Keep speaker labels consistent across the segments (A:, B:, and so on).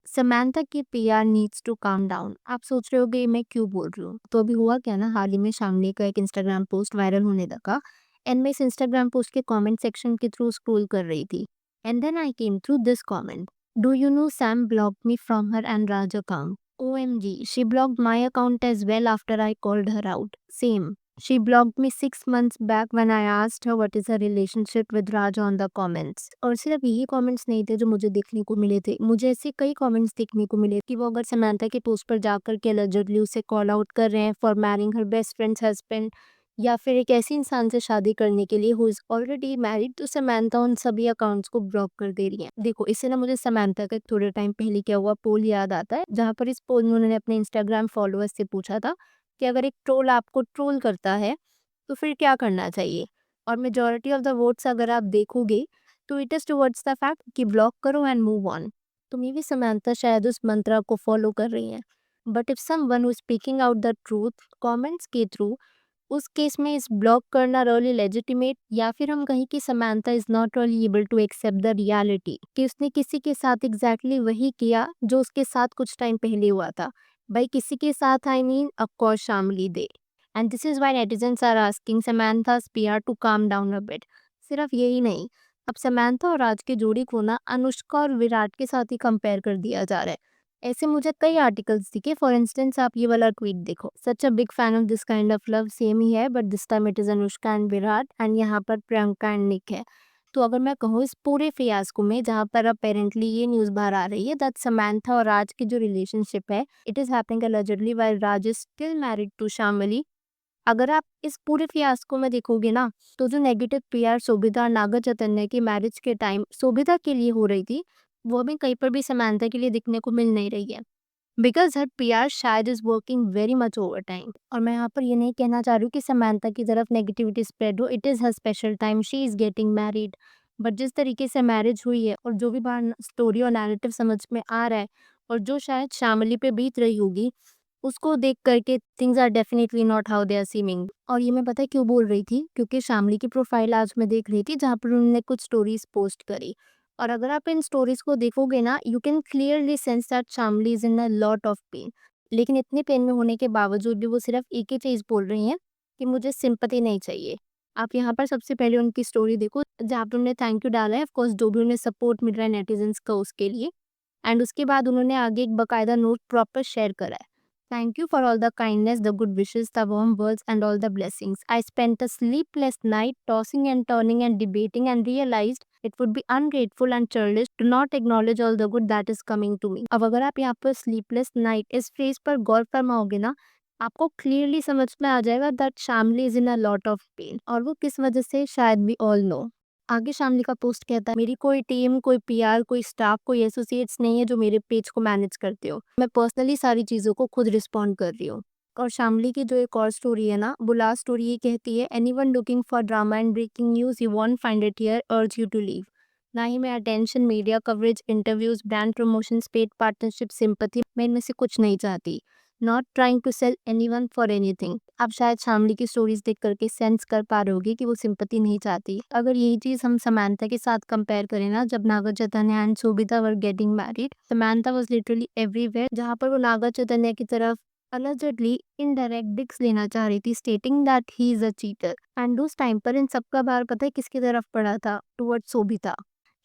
A: Samantha की PR needs to calm down. आप सोच रहे होगे मैं क्यों बोल रही हूँ? तो अभी हुआ क्या ना, हाल ही में शामली का एक इंस्टाग्राम पोस्ट वायरल होने लगा एंड मैं इस इंस्टाग्राम पोस्ट के कमेंट सेक्शन के थ्रू स्क्रॉल कर रही थी and then I came through this comment. Do you know Sam blocked me from her and Raj account? OMG, she blocked my account as well after I called her out. Same. She blocked me 6 months back when I asked her what is her relationship with Raj on the comments. और सिर्फ यही comments नहीं थे जो मुझे देखने को मिले थे, मुझे ऐसे कई कमेंट्स देखने को मिले कि वो अगर समंथा के पोस्ट पर जाकर के allegedly उसे कॉल आउट कर रहे हैं for marrying her best friends husband या फिर एक ऐसे इंसान से शादी करने के लिए हु इज ऑलरेडी मैरिड, तो समंथा उन सभी अकाउंट्स को ब्लॉक कर दे रही है। देखो, इससे ना मुझे समंथा का एक थोड़े टाइम पहले क्या हुआ पोल याद आता है, जहाँ पर इस पोल में उन्होंने अपने इंस्टाग्राम फॉलोअर्स से पूछा था कि अगर एक ट्रोल आपको ट्रोल करता है तो फिर क्या करना चाहिए। और मेजॉरिटी ऑफ द वोट्स अगर आप देखोगे तो it is towards the fact कि ब्लॉक करो एंड मूव ऑन। तो मे बी समंथा शायद उस मंत्रा को फॉलो कर रही हैं। But if someone who speaking out the truth comments के थ्रू, उस केस में इस ब्लॉक करना रियली लेजिटिमेट, या फिर हम कहें कि Samantha is not really able to accept the reality कि उसने किसी के साथ एग्जैक्टली वही किया जो उसके साथ कुछ टाइम पहले हुआ था। भाई किसी के साथ I mean of course Shamli दे। And this is why netizens are asking समंथा's PR to calm down a bit. सिर्फ यही नहीं, अब समंथा और राज की जोड़ी को ना अनुष्का और विराट के साथ ही कंपेयर कर दिया जा रहा है। ऐसे मुझे कई आर्टिकल्स दिखे। फॉर इंस्टेंस आप ये वाला ट्वीट देखो, such a big fan of this kind of love, same ही है but this time it is Anushka and Virat and यहाँ पर प्रियंका एंड निक है। तो अगर मैं कहूँ इस पूरे फियास्को में जहाँ पर अपेरेंटली ये न्यूज़ बाहर आ रही है दैट समंथा और राज की जो रिलेशनशिप है it is happening allegedly while Raj is still married to Shamli. अगर आप इस पूरे फियास्को में देखोगे ना, तो जो नेगेटिव पीआर शोभिता और नागा चैतन्य की मैरिज के टाइम शोभिता के लिए हो रही थी, वो भी कहीं पर भी समंथा के लिए दिखने को मिल नहीं रही है। बिकॉज हर पीआर शायद is working very much over time. और मैं यहाँ पर ये नहीं कहना चाह रही हूँ कि समंथा की तरफ नेगेटिविटी स्प्रेड हो, it is her special time, she is getting married. But जिस तरीके से मैरिज हुई है और जो भी बाहर स्टोरी और नैरेटिव समझ में आ रहा है और जो शायद शामली पे बीत रही होगी, उसको देख करके things are definitely not how they are seeming. और ये मैं पता है क्यों बोल रही थी, क्योंकि शामली की प्रोफाइल आज मैं देख रही थी जहाँ पर उन्होंने कुछ स्टोरीज पोस्ट करी। और अगर आप इन स्टोरीज को देखोगे ना, you can clearly sense that Shamli is in a lot of pain. लेकिन इतने पेन में होने के बावजूद भी वो सिर्फ एक ही चीज बोल रही हैं कि मुझे सिंपैथी नहीं चाहिए। आप यहाँ पर सबसे पहले उनकी स्टोरी देखो जहाँ पर उन्होंने थैंक यू डाला है, ऑफकोर्स जो भी उन्हें सपोर्ट मिल रहा है नेटिजन्स का उसके लिए। एंड उसके बाद उन्होंने आगे एक बकायदा नोट प्रॉपर शेयर करा है। Thank you for all the kindness, the good wishes, the warm words and all the blessings. I spent a sleepless night tossing and turning and debating and realised it would be ungrateful and childish to not acknowledge all the good that is coming to me. अब अगर आप यहाँ पर sleepless night इस phrase पर गौर फरमाओगे ना, आपको clearly समझ में आ जाएगा that Shamli is in a lot of pain, और वो किस वजह से शायद भी ऑल नो। आगे शामली का पोस्ट कहता है, मेरी कोई टीम, कोई पीआर, कोई स्टाफ, कोई एसोसिएट्स नहीं है जो मेरे पेज को मैनेज करते हो। मैं पर्सनली सारी चीज़ों को खुद रिस्पॉन्ड कर रही हूँ। और शामली की जो एक और स्टोरी है ना, वो लास्ट स्टोरी ये कहती है, anyone looking for drama and breaking news you won't find it here, urge you to leave. ना ही मैं attention, media coverage, interviews, brand promotion, paid partnership, sympathy, मैं इनमें से कुछ नहीं चाहती। Not trying to sell anyone for anything. आप शायद शामली की स्टोरीज देख करके सेंस कर पा रहे होगे कि वो सिंपैथी नहीं चाहती। अगर यही चीज हम समंथा के साथ कंपेयर करें ना, जब Naga Chaitanya and Shobhita were getting married, Samantha was literally everywhere, जहाँ पर वो नागा चैतन्य की तरफ allegedly इनडायरेक्ट डिक्स लेना चाह रही थी, stating that he is a cheater. And उस टाइम पर इन सबका भार पता है किसकी तरफ पड़ा था? टुवर्ड्स शोभिता।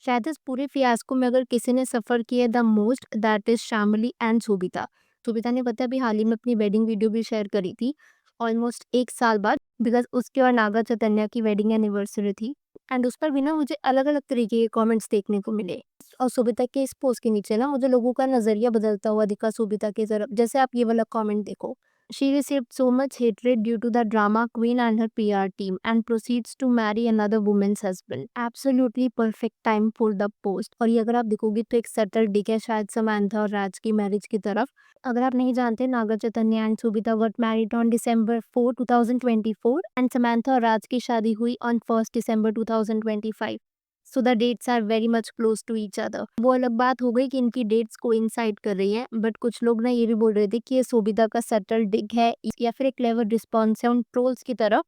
A: शायद इस पूरे फियास्को में अगर किसी ने सफर किया the most, that is Shamli and Sobhita. Sobhita ने पता है अभी हाल ही में अपनी वेडिंग वीडियो भी शेयर करी थी, ऑलमोस्ट 1 साल बाद, बिकॉज उसके और नागा चैतन्य की वेडिंग एनिवर्सरी थी। एंड उस पर भी ना मुझे अलग अलग तरीके के कमेंट्स देखने को मिले। और सुबिता के इस पोस्ट के नीचे ना मुझे लोगों का नजरिया बदलता हुआ दिखा सुबिता की तरफ। जैसे आप ये वाला कमेंट देखो, she received so much hatred due to the drama queen and her PR team and proceeds to marry another woman's husband. Absolutely perfect time for the post। और ये अगर आप देखोगे तो एक सटल डिक है शायद समंथा और राज की मैरिज की तरफ। अगर आप नहीं जानते, Naga Chaitanya and Subita got married on December 4, 2024 and Samantha और राज की शादी हुई on 1 December 2025। So the dates are very much close to each other. वो अलग बात हो गई कि इनकी डेट्स कोइंसाइड कर रही हैं, बट कुछ लोग ना ये भी बोल रहे थे कि ये सोबिता का सटल डिग है या फिर एक क्लेवर रिस्पॉन्स है उन ट्रोल्स की तरफ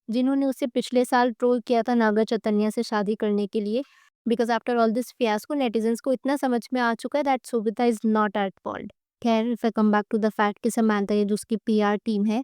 A: जिन्होंने उसे पिछले साल ट्रोल किया था नागा चैतन्य से शादी करने के लिए। Because after all this fiasco netizens को इतना समझ में आ चुका है that Suvita is not at fault. खैर, if I come back to the fact कि समांथा ये जो उसकी पीआर टीम है,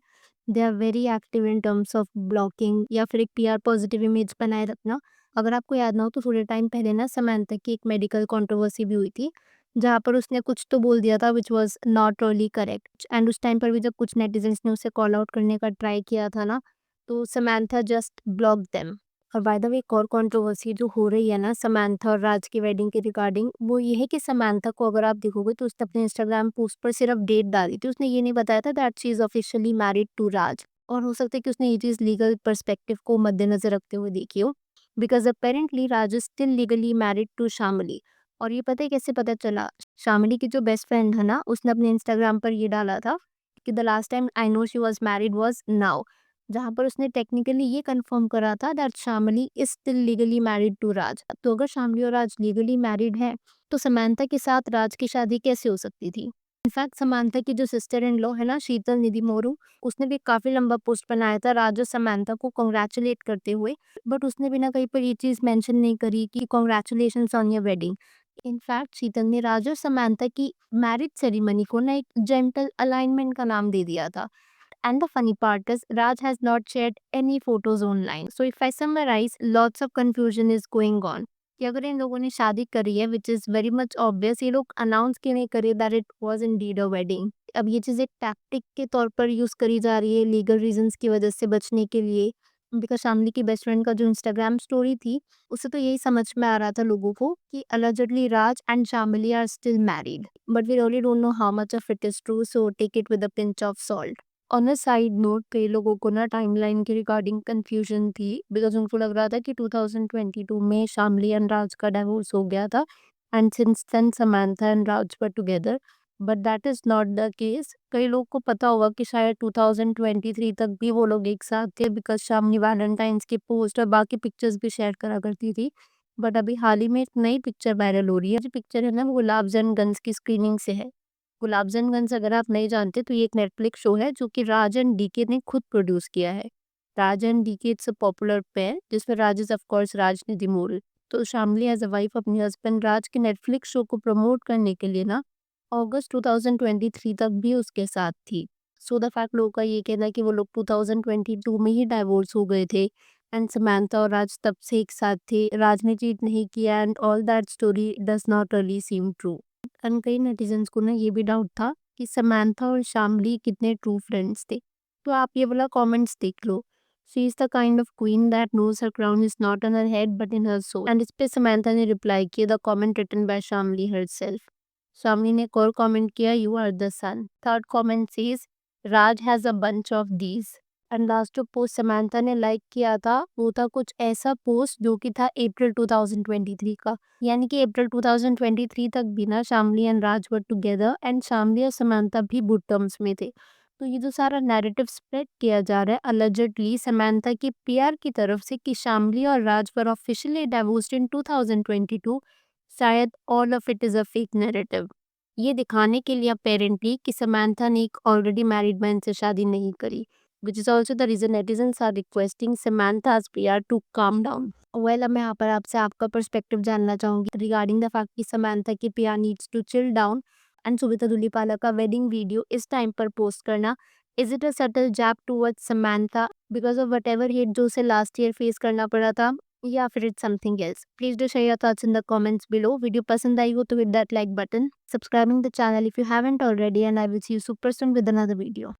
A: they are very active in terms of blocking या फिर एक पीआर पॉजिटिव इमेज बनाए रखना। अगर आपको याद ना हो तो थोड़े टाइम पहले ना समांथा की एक मेडिकल कंट्रोवर्सी भी हुई थी, जहाँ पर उसने कुछ तो बोल दिया था which was not really correct, and उस टाइम पर भी जब कुछ नेटिजन्स ने उसे कॉल आउट करने का ट्राई किया था ना, तो समांथा जस्ट ब्लॉक देम। और बाय द वे, एक और कंट्रोवर्सी जो हो रही है ना समांथा और राज की वेडिंग के रिगार्डिंग, वो ये है कि समांथा को अगर आप देखोगे तो उसने अपने इंस्टाग्राम पोस्ट पर सिर्फ डेट डाली थी, उसने ये नहीं बताया था that she is officially married to Raj. और हो सकता है कि उसने ये चीज़ लीगल पर्सपेक्टिव को मद्देनजर रखते हुए देखी हो, because apparently Raj is still legally married to Shamli. और ये पता है कैसे पता चला? शामली की जो बेस्ट फ्रेंड है ना, उसने अपने इंस्टाग्राम पर ये डाला था कि the last time I know she was married was now, जहाँ पर उसने टेक्निकली ये कंफर्म करा था that Shamli is still legally married to Raj. तो अगर शामली और राज लीगली मैरिड है, तो समांथा के साथ राज की शादी कैसे हो सकती थी? इनफैक्ट समांथा की जो सिस्टर इन लॉ है ना, शीतल निधि मोरू, उसने भी काफी लंबा पोस्ट बनाया था राज और समांथा को कॉन्ग्रेचुलेट करते हुए, बट उसने भी ना कहीं पर ये चीज मेंशन नहीं करी कि congratulation on your wedding. In fact Sheetal ने राज और समांथा की मैरिज सेरेमनी को ना एक जेंटल अलाइनमेंट का नाम दे दिया था। And the funny part is, Raj has not shared any photos online. So if I summarize, lots of confusion is going on. कि अगर इन लोगों ने शादी करी है, which is very much obvious, ये लोग अनाउंस क्यों नहीं करे that it was indeed a wedding? अब ये चीज़ एक टैक्टिक के तौर पर यूज़ करी जा रही है लीगल रीजंस की वजह से बचने के लिए, बिकॉज शामली की बेस्ट फ्रेंड का जो इंस्टाग्राम स्टोरी थी, उससे तो यही समझ में आ रहा था लोगों को कि allegedly Raj and Shamli are still married, but we really don't know how much of it is true, so take it with a pinch of salt. On a side note, कई लोगों को ना टाइमलाइन के रिगार्डिंग कंफ्यूजन थी, because उनको लग रहा था कि 2022 में शामली एंड राज का डिवोर्स हो गया था, and since then Samantha and Raj were together, but that is not the case. कई लोग को पता होगा कि शायद 2023 तक भी वो लोग एक साथ थे, बिकॉज शामली वैलेंटाइंस की पोस्ट और बाकी पिक्चर्स भी शेयर करा करती थी। बट अभी हाल ही में एक नई पिक्चर वायरल हो रही है, जो पिक्चर है ना वो गुलाब्स एंड गन्स की स्क्रीनिंग से है। गुलाब्स एंड गन्स अगर आप नहीं जानते तो ये एक नेटफ्लिक्स शो है जो कि राज एंड डीके ने खुद प्रोड्यूस किया है। Raj and DK it's a popular pair जिसमें Raj is of course Rajnidhi Mol. तो शामली एज अ वाइफ अपने हस्बैंड राज के नेटफ्लिक्स शो को प्रमोट करने के लिए ना अगस्त 2023 तक भी उसके साथ थी। सो द फैक्ट, लोगों का ये कहना है कि वो लोग 2022 में ही डाइवोर्स हो गए थे एंड समांथा और राज तब से एक साथ थे, राज ने चीट नहीं किया, and all that story does not really seem true. And कई नेटिजन्स को ना ये भी डाउट था कि समांथा और शामली कितने ट्रू फ्रेंड्स थे। तो आप ये वाला कमेंट्स देख लो, she is the kind of queen that knows her crown is not on her head but in her soul. And इस पे समांथा ने रिप्लाई किया the comment written by Shamli herself. Shamli ने एक और कमेंट किया, you are the sun. Third comment says, Raj has a bunch of these. And last जो post Samantha ने लाइक किया था वो था कुछ ऐसा पोस्ट जो कि था अप्रैल 2023 का, यानी कि अप्रैल 2023 तक भी ना Shamli and Raj were together, and Shamli और समांथा भी गुड टर्म्स में थे। तो ये जो सारा नैरेटिव स्प्रेड किया जा रहा है अलेजेडली समांथा की पीआर की तरफ से कि शामली और राज वर ऑफिशियली डिवोर्स्ड इन 2022, शायद all of it is a fake narrative. ये दिखाने के लिए अपेरेंटली कि समांथा ने एक ऑलरेडी मैरिड मैन से शादी नहीं करी, which is also the reason netizens are requesting Samantha's PR to calm down. Well, अब मैं यहाँ पर आपसे आपका पर्सपेक्टिव जानना चाहूँगी रिगार्डिंग द फैक्ट कि समांथा की PR needs to chill down and Suvita Dhulipala का वेडिंग वीडियो इस टाइम पर पोस्ट करना, is it a subtle jab towards Samantha because of whatever hate जो उसे लास्ट ईयर फेस करना पड़ा था, या फिर it's something else? Please do share your thoughts in the comments below. Video पसंद आई हो तो hit that like button, subscribing the channel if you haven't already, and I will see you super soon with another video.